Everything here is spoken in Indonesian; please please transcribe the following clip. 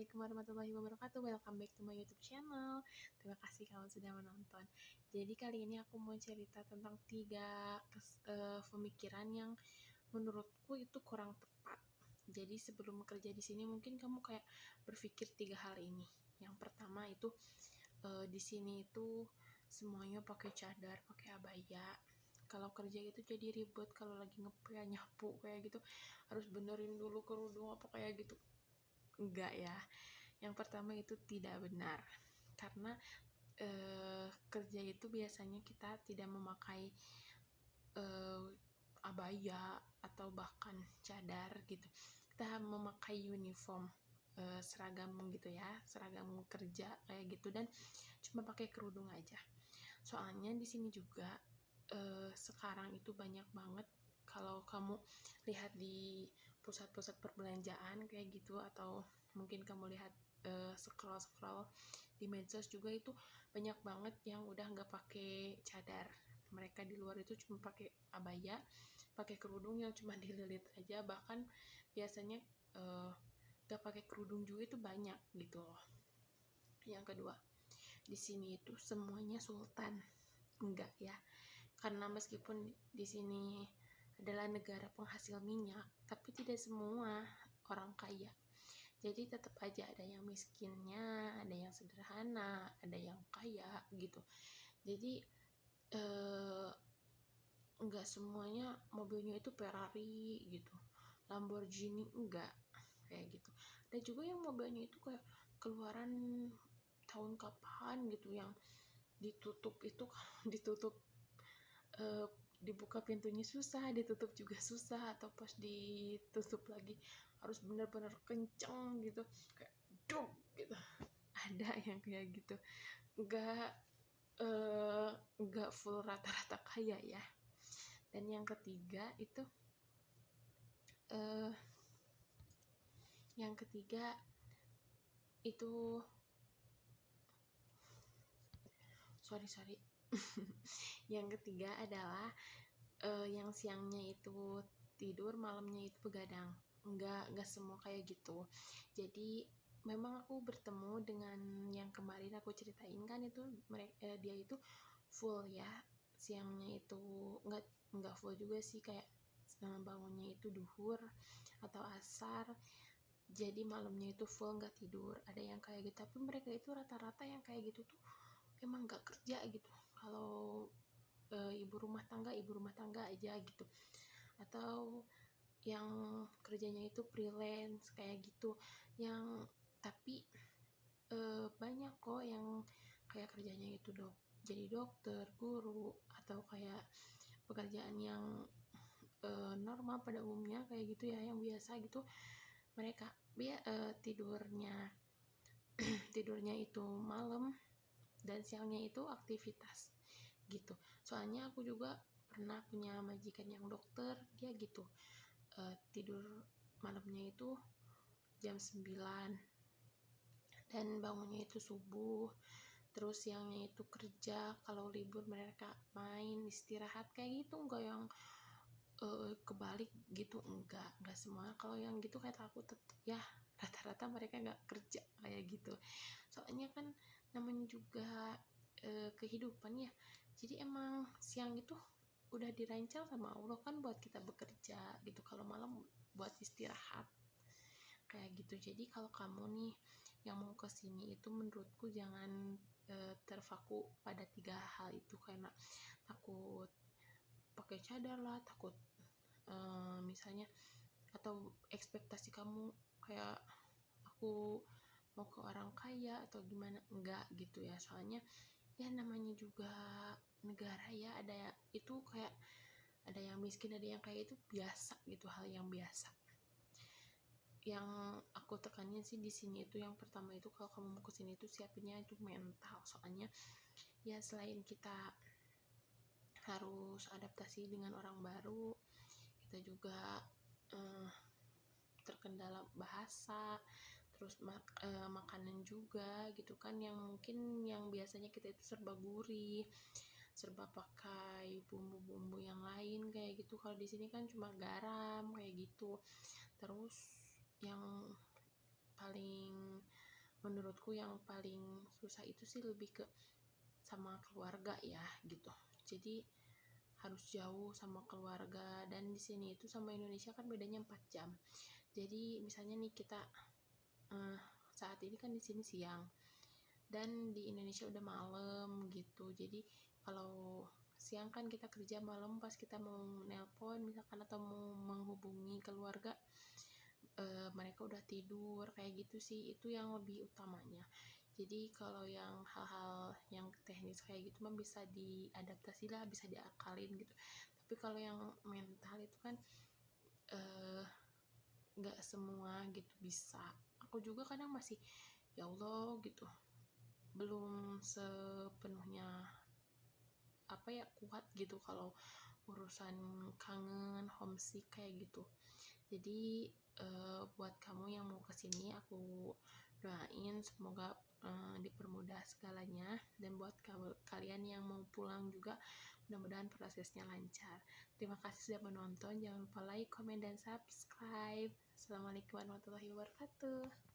Assalamualaikum warahmatullahi wabarakatuh. Welcome back to my YouTube channel. Terima kasih kamu sudah menonton. Jadi kali ini aku mau cerita tentang tiga pemikiran yang menurutku itu kurang tepat. Jadi sebelum kerja di sini mungkin kamu kayak berpikir tiga hal ini. Yang pertama itu di sini itu semuanya pakai cadar, pakai abaya. Kalau kerja itu jadi ribet, kalau lagi ngepel nyapu kayak gitu harus benerin dulu kerudung apa kayak gitu. Enggak ya. Yang pertama itu tidak benar. Karena kerja itu biasanya kita tidak memakai abaya atau bahkan cadar gitu. Kita memakai uniform, seragam gitu ya, seragam kerja kayak gitu, dan cuma pakai kerudung aja. Soalnya di sini juga sekarang itu banyak banget, kalau kamu lihat di pusat-pusat perbelanjaan kayak gitu, atau mungkin kamu lihat scroll di medsos juga, itu banyak banget yang udah nggak pakai cadar. Mereka di luar itu cuma pakai abaya, pakai kerudung yang cuma dililit aja, bahkan biasanya nggak pakai kerudung juga itu banyak gitu loh. Yang kedua, di sini itu semuanya sultan. Enggak ya, karena meskipun di sini adalah negara penghasil minyak, tapi tidak semua orang kaya. Jadi tetap aja ada yang miskinnya, ada yang sederhana, ada yang kaya gitu. Jadi enggak semuanya mobilnya itu Ferrari gitu, Lamborghini, enggak kayak gitu. Ada juga yang mobilnya itu kayak keluaran tahun kapan gitu, yang ditutup itu ditutup dibuka pintunya susah, ditutup juga susah, atau pas ditutup lagi harus benar-benar kenceng gitu, kayak duk gitu. Ada yang kayak gitu. Enggak full rata-rata kaya ya. Dan yang ketiga itu sorry yang ketiga adalah yang siangnya itu tidur, malamnya itu begadang. Enggak semua kayak gitu. Jadi memang aku bertemu dengan yang kemarin aku ceritain kan, itu dia itu full ya, siangnya itu enggak full juga sih, kayak bangunnya itu duhur atau asar, jadi malamnya itu full nggak tidur. Ada yang kayak gitu, tapi mereka itu rata-rata yang kayak gitu tuh emang nggak kerja gitu. Kalau ibu rumah tangga aja gitu, atau yang kerjanya itu freelance kayak gitu. Yang tapi banyak kok yang kayak kerjanya itu jadi dokter, guru, atau kayak pekerjaan yang normal pada umumnya kayak gitu ya, yang biasa gitu. Mereka tidurnya itu malam, dan siangnya itu aktivitas gitu. Soalnya aku juga pernah punya majikan yang dokter, dia gitu, tidur malamnya itu jam 9 dan bangunnya itu subuh. Terus siangnya itu kerja, kalau libur mereka main, istirahat kayak gitu. Enggak yang kebalik gitu, enggak semua. Kalau yang gitu kayak aku tetep ya, rata-rata mereka nggak kerja kayak gitu. Soalnya kan namanya juga kehidupan ya. Jadi emang siang itu udah dirancang sama Allah kan buat kita bekerja gitu, kalau malam buat istirahat kayak gitu. Jadi kalau kamu nih yang mau kesini itu, menurutku jangan terpaku pada tiga hal itu, karena takut pakai cadar lah, takut misalnya, atau ekspektasi kamu kayak aku mau ke orang kaya atau gimana. Enggak gitu ya. Soalnya ya namanya juga negara ya, ada itu kayak ada yang miskin, ada yang kaya, itu biasa gitu, hal yang biasa. Yang aku tekannya sih di sini itu, yang pertama itu kalau kamu mau kesini itu siapinnya itu mental. Soalnya ya selain kita harus adaptasi dengan orang baru, kita juga terkendala bahasa, terus makanan juga gitu kan, yang mungkin yang biasanya kita itu serba gurih, serba pakai bumbu-bumbu yang lain kayak gitu. Kalau di sini kan cuma garam kayak gitu. Terus yang paling menurutku yang paling susah itu sih lebih ke sama keluarga ya gitu. Jadi harus jauh sama keluarga, dan di sini itu sama Indonesia kan bedanya 4 jam. Jadi misalnya nih kita saat ini kan di sini siang dan di Indonesia udah malam gitu. Jadi kalau siang kan kita kerja, malam pas kita mau nelpon misalkan atau mau menghubungi keluarga, mereka udah tidur kayak gitu sih. Itu yang lebih utamanya. Jadi kalau yang hal-hal yang teknis kayak gitu mah bisa diadaptasi lah, bisa diakalin gitu. Tapi kalau yang mental itu kan nggak semua gitu bisa. Aku juga kadang masih ya Allah gitu, belum sepenuhnya kuat gitu kalau urusan kangen, homesick kayak gitu. Jadi buat kamu yang mau kesini, aku doain semoga dipermudah segalanya, dan buat kalian yang mau pulang juga mudah-mudahan prosesnya lancar. Terima kasih sudah menonton, jangan lupa like, comment, dan subscribe. Assalamualaikum warahmatullahi wabarakatuh.